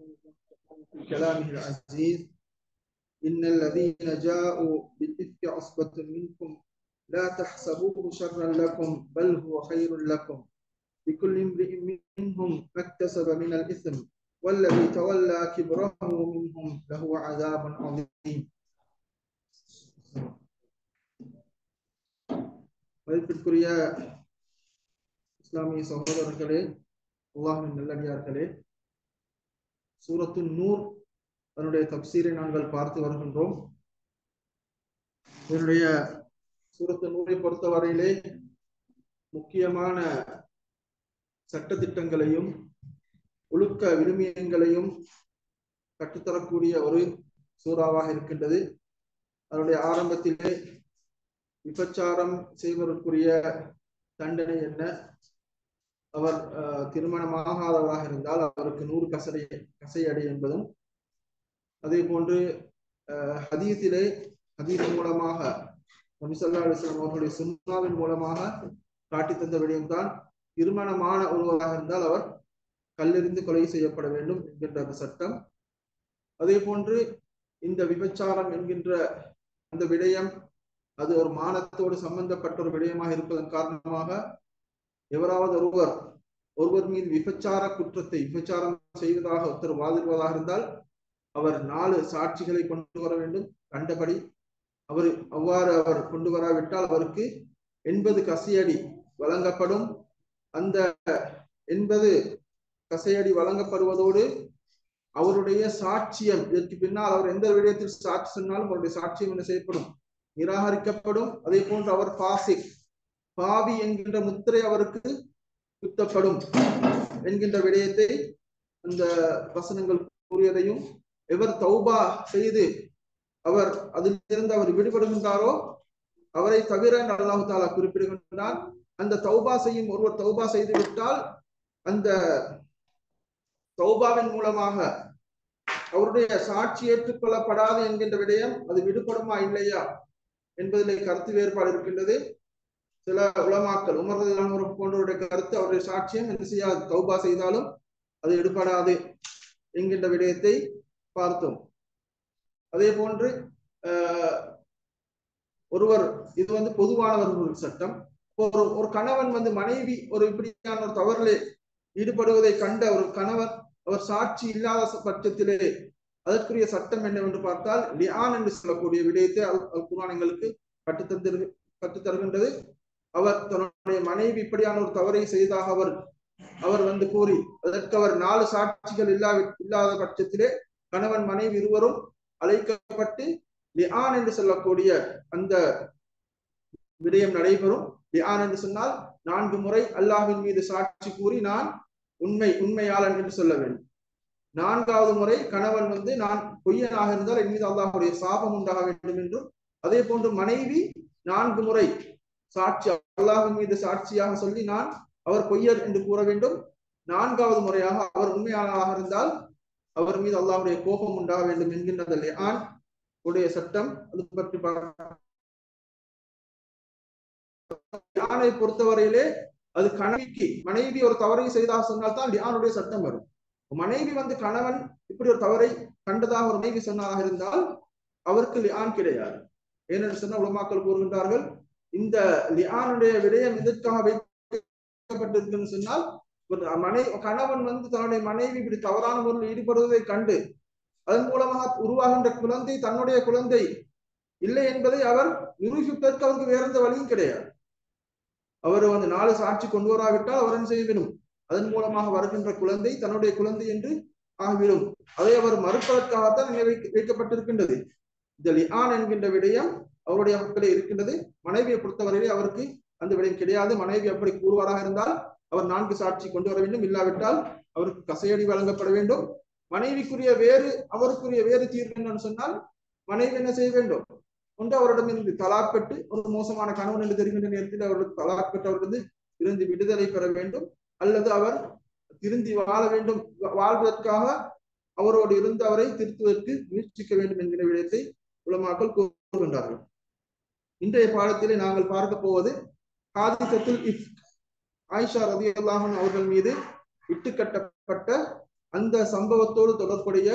في كلامه العزيز إن الذين جاءوا بالإفك عصبة منكم لا تحسبوه شرا لكم بل هو خير لكم لكل امرئ منهم ما اكتسب من الإثم والذي تولى كبره منهم له عذاب عظيم. மதிப்பிற்குரிய இஸ்லாமிய சகோதரர்களே, அல்லாஹ்வின் நல்லடியார்களே, சூரத்து நூர் அதனுடைய தப்சீரை நாங்கள் பார்த்து வருகின்றோம். இதனுடைய சூரத்து நூரை பொறுத்தவரையிலே முக்கியமான சட்டதிட்டங்களையும் ஒழுக்க விழுமியங்களையும் கற்றுத்தரக்கூடிய ஒரு சூறாவாக இருக்கின்றது. அதனுடைய ஆரம்பத்திலே விபச்சாரம் செய்வதற்குரிய தண்டனை என்ன, அவர் திருமணமாகாதவராக இருந்தால் அவருக்கு 100 கசையடி என்பதும், அதே போன்று ஹதீஸ் மூலமாக நபி ஸல்லல்லாஹு அலைஹி வஸல்லம் அவர்களுடைய சுன்னாவின் மூலமாக காட்டி தந்த விடயம்தான் திருமணமான ஒருவராக இருந்தால் அவர் கல்லெறிந்து கொலை செய்யப்பட வேண்டும் என்கின்ற அந்த சட்டம். அதே போன்று இந்த விபச்சாரம் என்கின்ற அந்த விடயம் அது ஒரு மானத்தோடு சம்பந்தப்பட்ட ஒரு விடயமாக இருப்பதன் காரணமாக எவராவது ஒருவர் மீது விபச்சாரம் செய்வதாக ஒருத்தர் வாதிடுவதாக இருந்தால் அவர் 4 சாட்சிகளை கொண்டு வர வேண்டும். கண்டபடி அவர் கொண்டு வராவிட்டால் அவருக்கு 80 கசையடி வழங்கப்படும். அந்த 80 கசையடி வழங்கப்படுவதோடு அவருடைய சாட்சியம், இதற்கு பின்னால் அவர் எந்த விடயத்தில் சாட்சி சொன்னாலும் அவருடைய சாட்சியம் என்ன செய்யப்படும், நிராகரிக்கப்படும். அதே போன்று அவர் பாவி என்கின்ற முத்திரை அவருக்கு குத்தப்படும் என்கின்ற விடயத்தை அந்த வசனங்கள் கூறியதையும், எவர் தௌபா செய்து அதிலிருந்து அவர் விடுபடுகின்றாரோ அவரை தவிர அல்லாஹ் தஆலா குறிப்பிடுகின்றான். அந்த தௌபா செய்யும் ஒருவர் தௌபா செய்து விட்டால் அந்த தௌபாவின் மூலமாக அவருடைய சாட்சி ஏற்றுக்கொள்ளப்படாது என்கின்ற விடயம் அது விடுபடுமா இல்லையா என்பதிலே கருத்து வேறுபாடு இருக்கின்றது. சில உலமாக்கள் உமர் ரலியல்லாஹு அன்ஹு போன்றவருடைய கருத்து அவருடைய சாட்சியம் என்ன செய்யாது, தௌபா செய்தாலும் அது எடுபடாது என்கின்ற விடயத்தை பார்த்தோம். அதே போன்று ஒருவர், இது பொதுவானவர்கள் சட்டம். ஒரு கணவன் மனைவி இப்படியான ஒரு தவறிலே ஈடுபடுவதை கண்ட ஒரு கணவன் அவர் சாட்சி இல்லாத பட்சத்திலே அதற்குரிய சட்டம் என்னவென்று பார்த்தால் லிஆன் என்று சொல்லக்கூடிய விடயத்தை குர்ஆன் எங்களுக்கு கற்றுத் தருகின்றது. அவர் தன்னுடைய மனைவி இப்படியான ஒரு தவறை செய்தாக அவர் கூறி அதற்கு அவர் 4 சாட்சிகள் இல்லாத பட்சத்திலே கணவன் மனைவி இருவரும் அழைக்கப்பட்டு லிஆன் என்று சொல்லக்கூடிய அந்த விடயம் நடைபெறும். லிஆன் என்று சொன்னால் 4 முறை அல்லாஹ்வின் மீது சாட்சி கூறி நான் உண்மையாளன் என்று சொல்ல வேண்டும். 4வது முறை கணவன் நான் பொய்யனாக இருந்தால் என் மீது அல்லாஹ்வுடைய சாபம் உண்டாக வேண்டும் என்றும், அதே போன்று மனைவி 4 முறை சாட்சி அல்லாஹ்வின் மீது சாட்சியாக சொல்லி அவர் பொய்யர் என்று கூற வேண்டும். 4வது முறையாக அவர் உண்மையாளராக இருந்தால் அவர் மீது அல்லாஹ்வுடைய கோபம் உண்டாக வேண்டும் என்கின்ற லிஆன் உடைய சட்டம். அது பற்றி லிஆனை பொறுத்தவரையிலே அது மனைவி ஒரு தவறை செய்தாக சொன்னால்தான் லிஆனுடைய சட்டம் வரும். மனைவி கணவன் இப்படி ஒரு தவறை கண்டதாக ஒரு மனைவி சொன்னதாக இருந்தால் அவருக்கு லிஆன் கிடையாது. ஏனென்று சொன்ன உலமாக்கள் கூறுகின்றார்கள், இந்த லிஆனுடைய விடயம் எதற்காக வைக்கப்பட்டிருக்குன்னு சொன்னால் கணவன் தன்னுடைய மனைவி இப்படி தவறான முறையில் ஈடுபடுவதை கண்டு அதன் மூலமாக உருவாகின்ற குழந்தை தன்னுடைய குழந்தை இல்லை என்பதை அவர் நிரூபிப்பதற்கு அவருக்கு வேற எந்த வழியும் கிடையாது. அவர் 4 சாட்சி கொண்டு வராவிட்டால் அவர் என்ன செய்ய வேண்டும், அதன் மூலமாக வருகின்ற குழந்தை தன்னுடைய குழந்தை என்று ஆகிவிடும். அதை அவர் மறுப்பதற்காகத்தான் வைக்கப்பட்டிருக்கின்றது. இந்த லிஆன் என்கின்ற விடயம் அவருடைய மக்களே இருக்கின்றது. மனைவியை பொறுத்தவரையிலே அவருக்கு அந்த விடயம் கிடையாது. மனைவி அப்படி கூறுவாராக இருந்தால் அவர் 4 சாட்சி கொண்டு வர வேண்டும், இல்லாவிட்டால் அவருக்கு கசையடி வழங்கப்பட வேண்டும். மனைவிக்குரிய அவருக்குரிய வேறு தீர்வு என்னன்னு சொன்னால் மனைவி என்ன செய்ய வேண்டும், ஒன்று அவரிடமிருந்து தலாக் பெற்று, ஒரு மோசமான கணவன் என்று தெரிகின்ற நேரத்தில் அவர்களுக்கு தலாக் பெற்று அவரிடந்து இருந்து விடுதலை பெற வேண்டும், அல்லது அவர் திருந்தி வாழ வேண்டும், வாழ்வதற்காக அவரோடு இருந்து அவரை திருத்துவதற்கு முயற்சிக்க வேண்டும் என்கிற விடயத்தை உலமாக்கள் கூறுகின்றார்கள். இன்றைய பாடத்திலே நாங்கள் பார்க்க போவது ஹாதிஸத்துல் இஃப்க், ஆயிஷா ரலியல்லாஹு அன்ஹா அவர்கள் மீது இட்டுக்கட்டப்பட்ட அந்த சம்பவத்தோடு தொடர்புடைய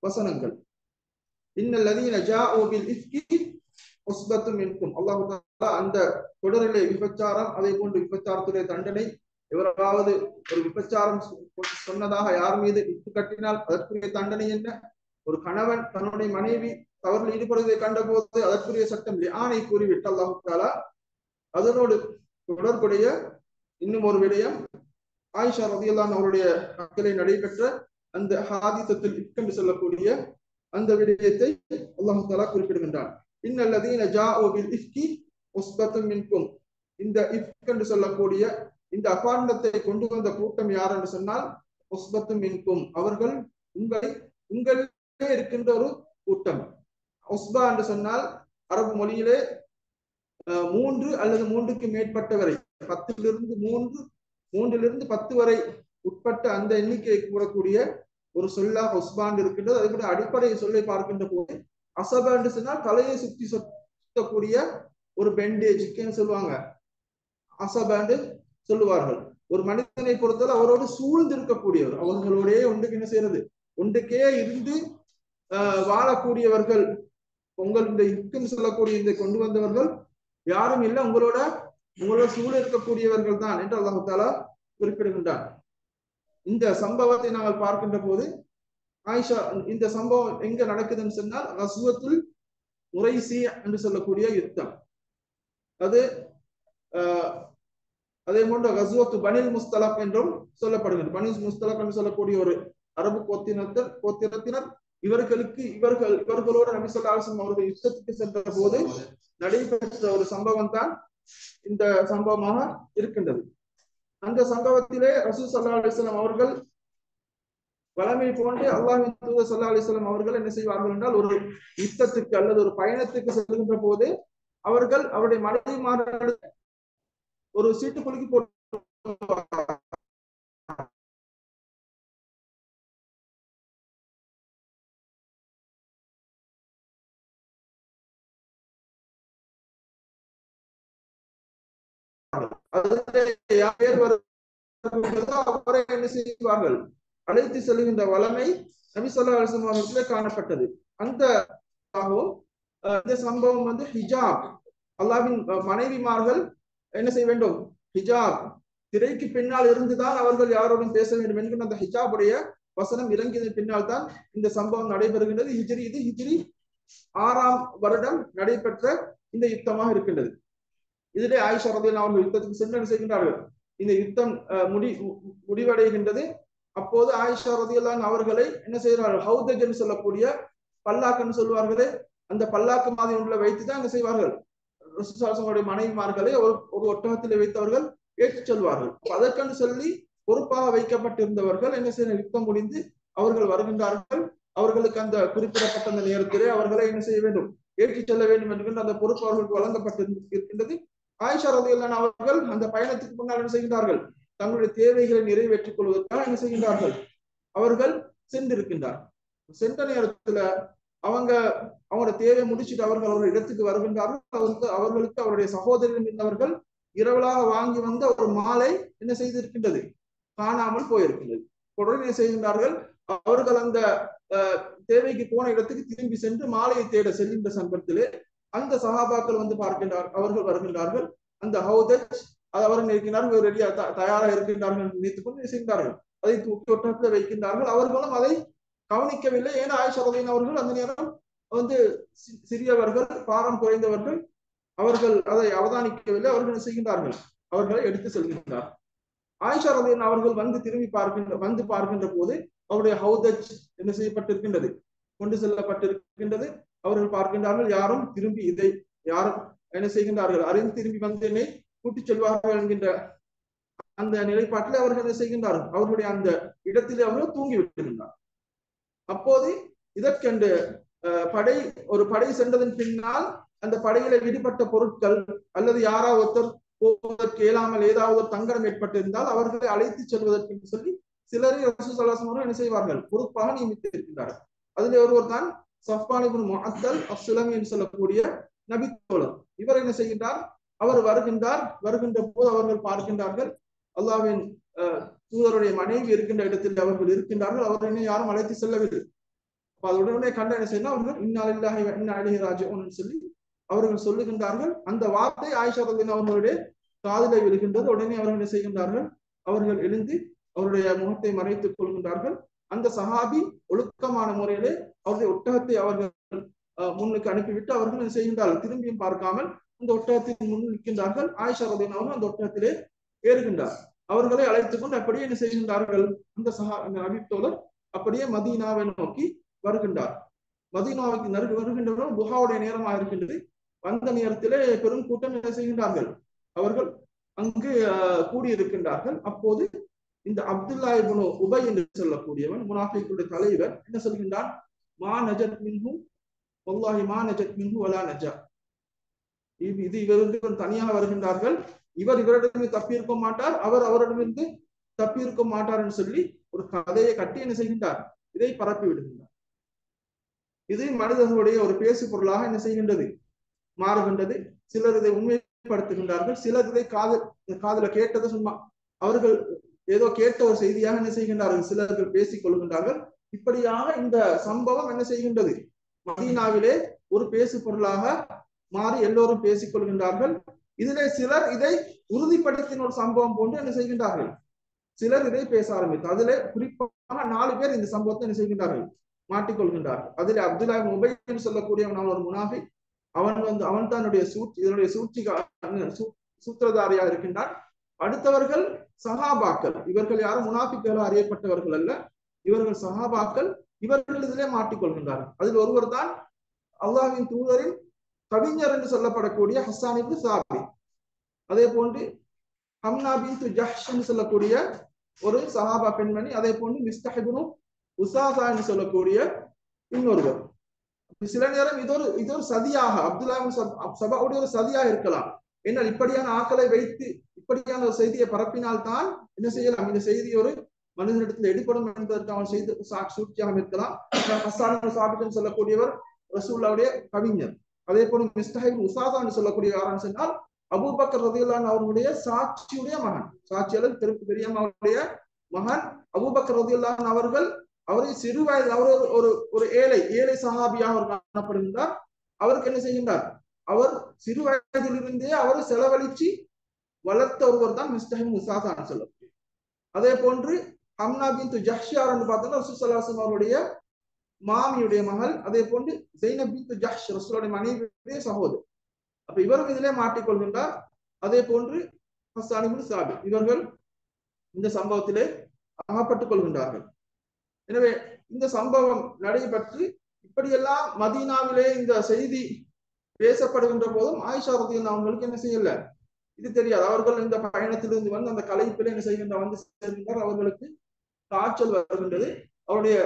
வசனங்கள். இன்னல்லதீன ஜாஊ பில் இஃப்கி உஸ்பத்தும் மின்கும். அல்லாஹ் தஆலா அந்த தொடரிலே விபச்சாரம், அதே போன்று விபச்சாரத்துடைய தண்டனை, எவராவது ஒரு விபச்சாரம் சொன்னதாக யார் மீது இட்டு கட்டினால் அதற்குரிய தண்டனை என்ன, ஒரு கணவன் தன்னுடைய மனைவி தவறில் ஈடுபடுவதை கண்ட போது அதற்குரிய சட்டம் லிஆனை கூறிவிட்டு அல்லாஹ் தஆலா அதனோடு தொடர்புடைய இன்னும் ஒரு விடயம், ஆயிஷா ரலியல்லாஹு அன்ஹா அவருடைய நாட்களில் நடைபெற்ற அந்த ஹாதிசத்துல் இஃக் என்று சொல்லக்கூடிய அந்த விடயத்தை அல்லாஹ் தஆலா குறிப்பிடுகின்றான். இன்னல்லதீன ஜாஊ பில் இஃப்கி உஸ்பத்தும் மின்கும். இந்த இஃப்க் என்று சொல்லக்கூடிய இந்த அபாண்டத்தை கொண்டு வந்த கூட்டம் யார் என்று சொன்னால் உஸ்பத்தும் மின்கும், அவர்கள் உங்களிலே இருக்கின்ற ஒரு கூட்டம். உஸ்பா என்று சொன்னால் அரபு மொழியிலே 3 அல்லது 3க்கு மேற்பட்டவரை, 3 10 வரை உட்பட்ட அந்த எண்ணிக்கையை கூறக்கூடிய ஒரு சொல்லாக உஸ்பான் இருக்கின்றது. அதே போல அடிப்படை சொல்லை பார்க்கின்ற போது அசபா என்று சொன்னால் தலையை சுற்றி சுத்தக்கூடிய ஒரு பெண்டேஜ் சொல்லுவாங்க, அசபாண்டு சொல்லுவார்கள். ஒரு மனிதனை பொறுத்தவரை அவரோடு சூழ்ந்து இருக்கக்கூடியவர், அவர்களோடே ஒன்றுக்கு என்ன செய்யறது, ஒன்றுக்கே இருந்து வாழக்கூடியவர்கள். உங்கள் இந்த இக்குன்னு சொல்லக்கூடிய இந்த கொண்டு வந்தவர்கள் யாரும் இல்லை, உங்களோட சூழ இருக்கக்கூடியவர்கள் தான் என்று அல்லாஹ் தஆலா குறிப்பிடுகின்றார். இந்த சம்பவத்தை நாங்கள் பார்க்கின்ற போது ஆயிஷா, இந்த சம்பவம் எங்க நடக்குதுன்னு சொன்னால் கஸ்வத்துல் முரைசி என்று சொல்லக்கூடிய யுத்தம். அது அதே போன்ற கஸ்வத்து பனில் முஸ்தலக் என்றும் சொல்லப்படுகிறது. பனில் முஸ்தலக் என்று சொல்லக்கூடிய ஒரு அரபு கோத்திரத்தினர், இவர்களோடு நபி ஸல்லல்லாஹு அலைஹி வஸல்லம் அவர்கள் யுத்தத்துக்கு சென்ற போது நடைபெற்ற ஒரு சம்பவம் தான் இந்த சம்பவமாக இருக்கின்றது. அந்த சம்பவத்திலே ரசூல் ஸல்லல்லாஹு அலைஹி வஸல்லம் அவர்கள் வளமை போன்று அல்லாஹ்வின் தூதர் ஸல்லல்லாஹு அலைஹி வஸல்லம் அவர்கள் என்ன செய்வார்கள் என்றால், ஒரு யுத்தத்துக்கு அல்லது ஒரு பயணத்துக்கு செல்கின்ற போது அவர்கள் அவருடைய மனைவிமார்கள் ஒரு சீட்டு குலுக்கி போட்டு அவரை என்ன செய்வார்கள், அழைத்து செல்கின்ற வளமை நபி ஸல்லல்லாஹு அலைஹி வஸல்லம் அவர்களே காணப்பட்டது. அந்த இந்த சம்பவம் வந்து ஹிஜாப், அல்லாஹ்வின் மனைவிமார்கள் என்ன செய்ய வேண்டும், ஹிஜாப் திரைக்கு பின்னால் இருந்துதான் அவர்கள் யாரோடும் பேச வேண்டும் என்கிற அந்த ஹிஜாபுடைய வசனம் இறங்கியதன் பின்னால் தான் இந்த சம்பவம் நடைபெறுகின்றது. இது ஹிஜ்ரி 6ஆம் வருடம் நடைபெற்ற இந்த யுத்தமாக இருக்கின்றது. இதிலே ஆயிஷா ரலியல்லாஹு அன்ஹா யுத்தத்துக்கு சென்று செய்கின்றார்கள். இந்த யுத்தம் முடிவடைகின்றது. அப்போது ஆயிஷா ரலியல்லாஹு அன்ஹா அவர்களை என்ன செய்கிறார்கள், ஹவுதஜ் என்று சொல்லக்கூடிய பல்லாக்குன்னு சொல்வார்களே, அந்த பல்லாக்கு மாதிரி ஒன்றில் வைத்துதான் என்ன செய்வார்கள், ரசூல் ஸல்லல்லாஹு அலைஹி வஸல்லம் மனைவிமார்களை ஒரு ஒட்டகத்தில் வைத்தவர்கள் ஏற்றுச் செல்வார்கள். அதற்கென்று சொல்லி பொறுப்பாக வைக்கப்பட்டிருந்தவர்கள் என்ன செய்ய, யுத்தம் முடிந்து அவர்கள் வருகின்றார்கள். அவர்களுக்கு அந்த குறிப்பிடப்பட்ட அந்த நேரத்திலே அவர்களை என்ன செய்ய வேண்டும், ஏற்றிச் செல்ல வேண்டும் என்கின்ற அந்த பொறுப்பு அவர்களுக்கு வழங்கப்பட்டிருக்கின்றது. ஆயிஷா ரலியல்லாஹு அன்ஹா அவர்கள் அந்த பயணத்துக்கு முன்னால் என்ன செய்கின்றார்கள், தங்களுடைய தேவைகளை நிறைவேற்றிக் கொள்வதற்காக என்ன செய்கின்றார்கள், அவர்கள் சென்றிருக்கின்றார். சென்ற நேரத்துல அவங்களோட தேவை முடிச்சுட்டு அவர்கள் இடத்துக்கு வருகின்றார்கள். அவர்களுக்கு அவருடைய சகோதரர்கள் இருந்தவர்கள் இரவலாக வாங்கி வந்த ஒரு மாலை என்ன செய்திருக்கின்றது, காணாமல் போயிருக்கின்றது. உடனே செய்கின்றார்கள், அவர்கள் அந்த தேவைக்கு போன இடத்துக்கு திரும்பி சென்று மாலையை தேட செல்கின்ற சந்தர்ப்பத்திலே அந்த சஹாபாக்கள் வந்து அவர்கள் வருகின்றார்கள். அந்த ஹவுதஜ் அவர்கள் இருக்கிறார்கள், ரெடியா தயாராக இருக்கின்றார்கள் நினைத்துக் கொண்டு செய்கின்றார்கள். அதை தூக்கி ஒட்டகத்தில் வைக்கின்றார்கள். அவர்களும் அதை கவனிக்கவில்லை. ஏன்னா ஆயிஷா ரலியல்லாஹு அவர்கள் அந்த நேரம் வந்து சிறியவர்கள், பாரம் குறைந்தவர்கள், அவர்கள் அதை அவதானிக்கவில்லை. அவர்கள் செய்கின்றார்கள், அவர்களை எடுத்து செல்கின்றார். ஆயிஷா ரலியல்லாஹு அவர்கள் வந்து பார்க்கின்ற போது அவருடைய ஹவுதஜ் என்ன செய்யப்பட்டிருக்கின்றது, கொண்டு செல்லப்பட்டிருக்கின்றது. அவர்கள் பார்க்கின்றார்கள், யாரும் என்ன செய்கின்றார்கள், அறிந்து திரும்பி வந்து என்னை கூட்டிச் செல்வார்கள் என்கின்ற அந்த நிலைப்பாட்டில் அவர்கள் என்ன செய்கின்றார்கள், அவர்களுடைய அந்த இடத்திலே அவர்கள் தூங்கி விட்டுகின்றார். அப்போது இதற்கென்று ஒரு படை சென்றதன் பின்னால் அந்த படையில விடுபட்ட பொருட்கள் அல்லது யாராவது ஒருத்தர் போவதற்கு இயலாமல் ஏதாவது ஒரு தங்கடம் ஏற்பட்டிருந்தால் அவர்களை அழைத்து செல்வதற்கு சொல்லி சிலரை ரசூல் ஸல்லல்லாஹு அலைஹி வஸல்லம் என்ன செய்வார்கள், பொறுப்பாக நியமித்து இருக்கின்றார்கள். அதில் ஒருவர் தான் ஸஃப்வான் இப்னு முஅத்தல் அஸ்-சுலமி என்று சொல்லக்கூடிய நபி தோழர். இவர் என்ன செய்கின்றார், அவர் வருகின்ற போது அவர்கள் பார்க்கின்றார்கள், அல்லாஹ்வின் தூதருடைய மனைவி இருக்கின்ற இடத்தில் அவர்கள் இருக்கின்றார்கள், அவர்களை யாரும் அழைத்து செல்லவில்லை. அது உடனே கண்ட என்ன செய்யணும், அவர்கள் இன்னாலில்லாஹி வ இன்னா இலைஹி ராஜிஊன் சொல்லி அவர்கள் சொல்லுகின்றார்கள். அந்த வார்த்தை ஆயிஷா ரலியல்லாஹு அவர்களுடைய காதிலே விழுகின்றது. உடனே அவர்கள் என்ன செய்கின்றார்கள், அவர்கள் எழுந்து அவருடைய முகத்தை மறைத்துக் கொள்கின்றார்கள். அந்த சஹாபி ஒழுக்கமான முறையிலே அவருடைய ஒட்டகத்தை அவர்கள் முன்னுக்கு அனுப்பிவிட்டு அவர்கள் என்ன செய்கின்றார்கள், திரும்பியும் பார்க்காமல் அந்த ஒட்டகத்தின் முன் நிற்கின்றார்கள். ஆயிஷா ரலியல்லாஹு அன்ஹா அந்த ஒட்டகத்திலே ஏறுகின்றார். அவர்களை அழைத்துக் கொண்டு அப்படியே என்ன செய்கின்றார்கள், அந்த நபி தோழர் அப்படியே மதீனாவை நோக்கி வருகின்றார். மதீனாவுக்கு வருகின்றவர்கள் துஹாவுடைய நேரமாக இருக்கின்றது. வந்த நேரத்திலே பெரும் கூட்டம் என்ன செய்கின்றார்கள், அவர்கள் அங்கு கூடியிருக்கின்றார்கள். அப்போது இந்த அப்துல்லா இப்னு உபை என்று சொல்லக்கூடியவன், முனாஃபிக்குடைய தலைவர், என்ன சொல்கின்றான், மா நஜத் மின்ஹு வல்லாஹி மா நஜத் மின்ஹு வலா நஜா. இது இவர்கள் தனியாக வருகின்றார்கள், இவரிடமிருந்து தப்பியிருக்க மாட்டார், அவரிடமிருந்து தப்பியிருக்க மாட்டார் என்று சொல்லி ஒரு கதையை கட்டி என்ன செய்கின்றார், இதை பரப்பி விடுகின்றார். இது மனிதர்களுடைய ஒரு பேசு பொருளாக என்ன செய்கின்றது, மாறுகின்றது. சிலர் இதை உண்மைப்படுத்துகின்றார்கள், சிலர் இதை காதுல கேட்டது சும்மா அவர்கள் ஏதோ கேட்ட ஒரு செய்தியாக என்ன செய்கின்றார்கள், சிலர்கள் பேசிக் கொள்கின்றார்கள். இப்படியாக இந்த சம்பவம் என்ன செய்கின்றது, மதீனாவிலே ஒரு பேசு பொருளாக மாறி எல்லோரும் பேசிக் கொள்கின்றார்கள். இதிலே சிலர் இதை உறுதிப்படுத்தின ஒரு சம்பவம் போன்று என்ன செய்கின்றார்கள், சிலர் இதை பேச ஆரம்பித்து அதிலே குறிப்பாக 4 பேர் இந்த சம்பவத்தை என்ன செய்கின்றார்கள், மாட்டிக்கொள்கின்றார்கள். அதிலே அப்துல்லா இப்னு உபை என்று சொல்லக்கூடியவன் ஒரு முனாஃபிக். அவன் தன்னுடைய இதனுடைய சூத்திரதாரியாக இருக்கின்றான். அடுத்தவர்கள் சஹாபாக்கள். இவர்கள் யாரும் முனாஃபிக்குகளாக அறியப்பட்டவர்கள் அல்ல, இவர்கள் சஹாபாக்கள். இவர்கள் இதிலே மாட்டிக்கொள்கின்றார்கள். அதில் ஒருவர் தான் அல்லாஹ்வின் தூதரின் கவிஞர் என்று சொல்லப்படக்கூடிய ஹஸ்ஸான் இப்னு சாபித். அதே போன்று ஹம்னா பின்த் ஜஹ்ஷ் என்று சொல்லக்கூடிய ஒரு சஹாபா பெண்மணி. அதே போன்று மிஸ்தஹ் இப்னு உஸாஸா என்று சொல்லக்கூடிய இன்னொருவர். சில நேரம் இது ஒரு சதியாக, அப்துல்லா சபாவுடைய ஒரு சதியாக இருக்கலாம். ஏன்னால் இப்படியான ஆக்களை வைத்து இப்படியான ஒரு செய்தியை பரப்பினால் தான் என்ன செய்யலாம், இந்த செய்தி ஒரு மனிதனிடத்தில் எடுபடும் என்பதற்கு அவன் செய்து சூழ்ச்சியாக இருக்கலாம். ஹஸ்ஸான் சொல்லக்கூடியவர் ரசூலுல்லாஹ்வுடைய கவிஞர். அதே போல மிஸ்தஹ் இப்னு உஸாஸா என்று சொல்லக்கூடிய யாருன்னு சொன்னால் அபூபக்கர் ரலியல்லாஹு அன்ஹு அவர்களுடைய சாட்சியுடைய மகன், சாட்சியாளர் பெரியம்மாவுடைய மகன் அபூபக்கர் ரலியல்லாஹு அன்ஹு அவர்கள். அவரை சிறு வயது அவர் ஒரு ஏழை சஹாபியாக அவர் காணப்படுகின்றார். அவருக்கு என்ன செய்கின்றார், அவர் சிறு வயதிலிருந்தே அவர் செலவழிச்சு வளர்த்த ஒருவர் தான் மிஸ்தஹ் இப்னு உஸாஸா சொல்லக்கூடிய. அதே போன்று ஹம்னா பின்த் ஜஹ்ஷ் என்று பார்த்தோம்னா ரசூல் ஸல்லல்லாஹு அலைஹி வஸல்லம் அவருடைய மாமியுடைய மகள். அதே போன்று ஸைனப் பின்த் ஜஹ்ஷ் ரசூலுடைய மனைவியுடைய சகோதரி. அப்ப இவரும் இதிலே மாட்டிக்கொள்கின்றார். அதே போன்று ஹஸ்ஸான் இப்னு சாபித், இவர்கள் இந்த சம்பவத்திலே அகப்பட்டுக் கொள்கின்றார்கள். எனவே இந்த சம்பவம் நடைபெற்று இப்படியெல்லாம் மதீனாவிலே இந்த செய்தி பேசப்படுகின்ற போதும் ஆயிஷா ரலியல்லாஹு அவங்களுக்கு என்ன செய்யல, இது தெரியாது. அவர்கள் இந்த பயணத்திலிருந்து வந்து அந்த கலைப்பிலே என்ன சேர்கின்றார். அவர்களுக்கு காய்ச்சல் வருகின்றது. அவருடைய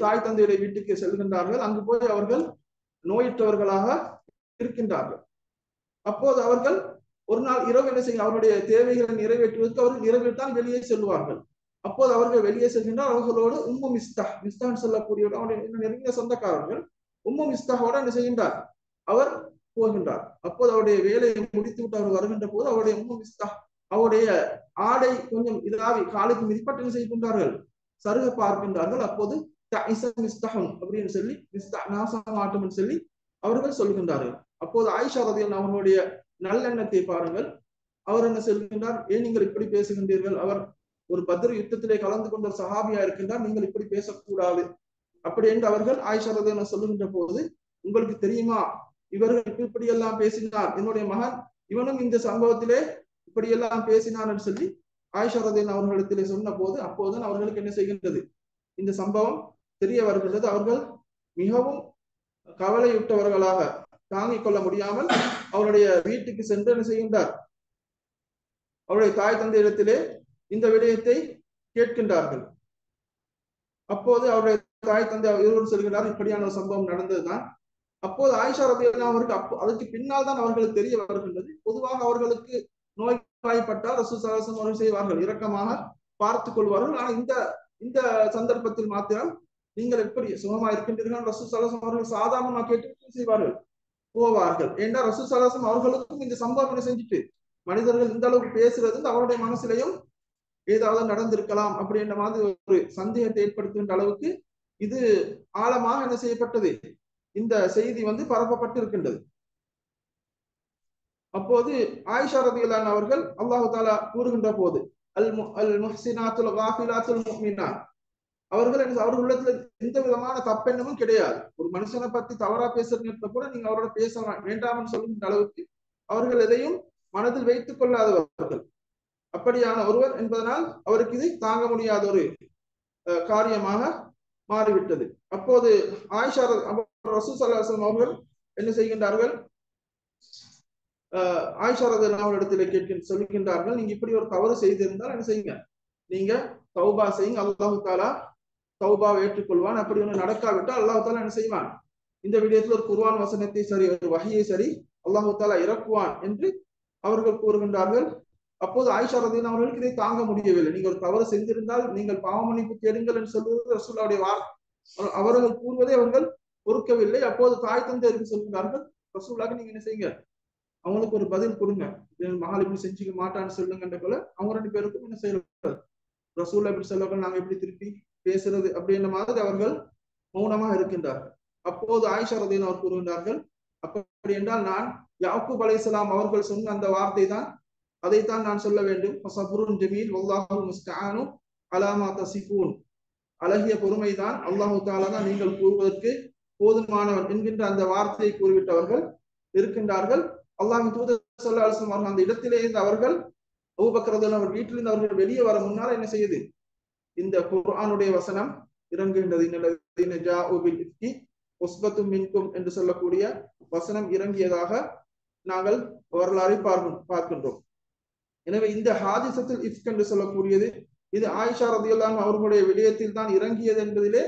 தாய் தந்தையுடைய வீட்டுக்கு செல்கின்றார்கள். அங்கு போய் அவர்கள் நோயிற்றவர்களாக இருக்கின்றார்கள். அப்போது அவர்கள் ஒரு நாள் இரவு என்ன செய்ய, அவருடைய தேவைகளை நிறைவேற்றுவதற்கு அவர்கள் இரவில் தான் வெளியே செல்வார்கள். அப்போது அவர்கள் வெளியே செல்கின்றார். அவர்களோடு உம்மு மிஸ்தாஹ் சொல்லக்கூடிய அவருடைய நெருங்கிய சொந்தக்காரர்கள். உம்மு மிஸ்தாஹோட என்ன செய்கின்றார், அவர் போகின்றார். அப்போது அவருடைய வேலையை முடித்து விட்டு அவர் வருகின்ற போது அவருடைய உம்மு மிஸ்தாஹ் அவருடைய ஆடை கொஞ்சம் இதாவி காலுக்கு மிதிப்பட்டு என்ன செய்கின்றார்கள், சருக பார்க்கின்றார்கள். அப்போது அப்படின்னு சொல்லி நாசமாட்டும் சொல்லி அவர்கள் சொல்கின்றார்கள். அப்போது ஆயிஷா ரலியல்லாஹு அவர்களுடைய நல்லெண்ணத்தை பாருங்கள். அவர் என்ன சொல்கின்றார், ஏன் நீங்கள் இப்படி பேசுகின்றீர்கள், அவர் ஒரு பத்ர் யுத்தத்திலே கலந்து கொண்ட சஹாபியா இருக்கின்றார், நீங்கள் இப்படி பேசக்கூடாது அப்படி என்று அவர்கள் ஆயிஷா ரலியல்லாஹு சொல்லுகின்ற போது, உங்களுக்கு தெரியுமா இவர்கள் இப்படியெல்லாம் பேசினார், என்னுடைய மகன் இவனும் இந்த சம்பவத்திலே இப்படியெல்லாம் பேசினான் என்று சொல்லி ஆயிஷா ரலியல்லாஹு அவர்களிடத்திலே சொன்ன போது, அப்போதுதான் அவர்களுக்கு என்ன செய்கின்றது, இந்த சம்பவம் தெரிய வருகின்றது. அவர்கள் மிகவும் கவலையுற்றவர்களாக தாங்கிக் கொள்ள முடியாமல் அவருடைய வீட்டுக்கு சென்று என்ன செய்கின்றார், அவருடைய தாய் தந்தை இடத்திலே இந்த விடயத்தை கேட்கின்றார்கள். அப்போது அவருடைய தாய் தந்தை இருவர் சொல்கிறார், இப்படியான ஒரு சம்பவம் நடந்ததுதான். அப்போது ஆயிஷா ரலியல்லாஹு அவருக்கு அதற்கு பின்னால் தான் அவர்களுக்கு தெரிய வருகின்றது. பொதுவாக அவர்களுக்கு நோய்வாய்ப்பட்டால் ரசூல் ஸல்லல்லாஹு அலைஹி வஸல்லம் அவர்கள் செய்வார்கள், இரக்கமாக பார்த்துக் கொள்வார்கள். ஆனால் இந்த சந்தர்ப்பத்தில் மாத்திரம் நீங்கள் எப்படி சுகமா இருக்கின்றீர்கள் ரசூல் ஸல்லல்லாஹு அலைஹி வஸல்லம் அவர்கள் சாதாரணமாக கேட்டு செய்வார்கள், போவார்கள். ஏன்னா ரசூல் ஸல்லல்லாஹு அலைஹி வஸல்லம் அவர்களுக்கும் இந்த சம்பவம் என்ன செஞ்சுட்டு, மனிதர்கள் இந்த அளவுக்கு பேசுறது அவருடைய மனசிலையும் ஏதாவது நடந்திருக்கலாம் அப்படின்ற மாதிரி ஒரு சந்தேகத்தை ஏற்படுத்துகின்ற அளவுக்கு இது ஆழமாக என்ன செய்யப்பட்டது, இந்த செய்தி வந்து பரப்பப்பட்டு இருக்கின்றது. அப்போது ஆயிஷா ரலியல்லாஹு அவர்கள் அல்லாஹு தாலா கூறுகின்ற போது அல் முஹ்சினாத்துல் காஃபிலாத்துல் முஃமினாத், அவர்கள் உள்ளத்துல எந்த விதமான தப்பெண்ணமும் கிடையாது. ஒரு மனுஷனை பத்தி தவறா பேசுறதுக்கு கூட நீங்க அவரோட பேச வேண்டாம்னு சொல்லுகின்ற அளவுக்கு அவர்கள் எதையும் மனதில் வைத்துக் கொள்ளாதவர்கள். அப்படியான ஒருவர் என்பதனால் அவருக்கு இது தாங்க முடியாத ஒரு காரியமாக மாறிவிட்டது. அப்போது ஆயிஷா ரசூல் ஸல்லல்லாஹு அலைஹி வஸல்லம் அவர்கள் என்ன செய்கின்றார்கள், ஆயிஷா ரலியல்லாஹு இடத்துல சொல்கின்றார்கள், நீங்க இப்படி ஒரு தவறு செய்திருந்தால் என்ன செய்யுங்க, நீங்க தௌபா செய்யுங்க, அல்லாஹு தாலா தௌபாவை ஏற்றுக்கொள்வான். அப்படி ஒன்று நடக்காவிட்டால் அல்லாஹு தாலா என்ன செய்வான், இந்த விடயத்தில் ஒரு குர்ஆன் வசனத்தை சரி, ஒரு வஹியை சரி அல்லாஹு தாலா இறக்குவான் என்று அவர்கள் கூறுகின்றார்கள். அப்போது ஆயிஷா ரலியல்லாஹு அவர்களுக்கு இதை தாங்க முடியவில்லை. நீங்கள் ஒரு தவறு செஞ்சிருந்தால் நீங்கள் பாவ மன்னிப்பு தேடுங்கள் என்று சொல்வது ரசூலுல்லாஹ்வுடைய அவர்கள் கூறுவதை அவர்கள் பொறுக்கவில்லை. அப்போது தாய் தந்தையருக்கு சொல்கிறார்கள், ரசூலுல்லாஹ்க்கு நீங்க என்ன செய்யுங்க, அவங்களுக்கு ஒரு பதில் கொடுங்க, மகள் இப்படி செஞ்சுக்க மாட்டான்னு சொல்லுங்கன்ற போல அவங்க 2 பேருக்கும் என்ன செய்யறது, ரசூலுல்லாஹ் இப்படி சொல்லவர்கள் நாங்க எப்படி திருப்பி பேசுறது அப்படின்ற மாதிரி அவர்கள் மௌனமாக இருக்கின்றார்கள். அப்போது ஆயிஷா ரலியல்லாஹு அன்ஹா கூறுகின்றார்கள், அப்படி என்றால் நான் யாக்கூப் அலைஹிஸ்ஸலாம் அவர்கள் சொன்ன அந்த வார்த்தை தான், அதைத்தான் நான் சொல்ல வேண்டும். ஃபஸப்ருன் ஜமீல் வல்லாஹுல் முஸ்தஆனு அலா மா தஸிஃபூன், அழகிய பொறுமைதான், அல்லாஹு தஆலா தான் நீங்கள் கூறுவதற்கு போதுமானவன் என்கின்ற அந்த வார்த்தையை கூறிவிட்டவர்கள் இருக்கின்றார்கள். அல்லாஹ்வின் தூதர் ஸல்லல்லாஹு அலைஹி வஸல்லம் அவர்கள் அந்த இடத்திலே இருந்து அவர்கள் அபூபக்கர் ரலியல்லாஹு அன்ஹு வீட்டிலிருந்து அவர்கள் வெளியே வர முன்னால் என்ன செய்யுது, இந்த குர்ஆனுடைய வசனம் இறங்குகின்றது. இன்னல்லதீன ஜாஉ பில் இஃப்கி உஸ்பத்தும் மின்கும் என்று சொல்லக்கூடிய வசனம் இறங்கியதாக நாங்கள் வரலாறை பார்க்கின்றோம். எனவே இந்த ஹாதிசத்துல் இஃப்க் என்று சொல்லக்கூடியது இது ஆயிஷா ரலியல்லாஹு அன்ஹா அவர்களுடைய விடயத்தில் தான் இறங்கியது என்பதிலே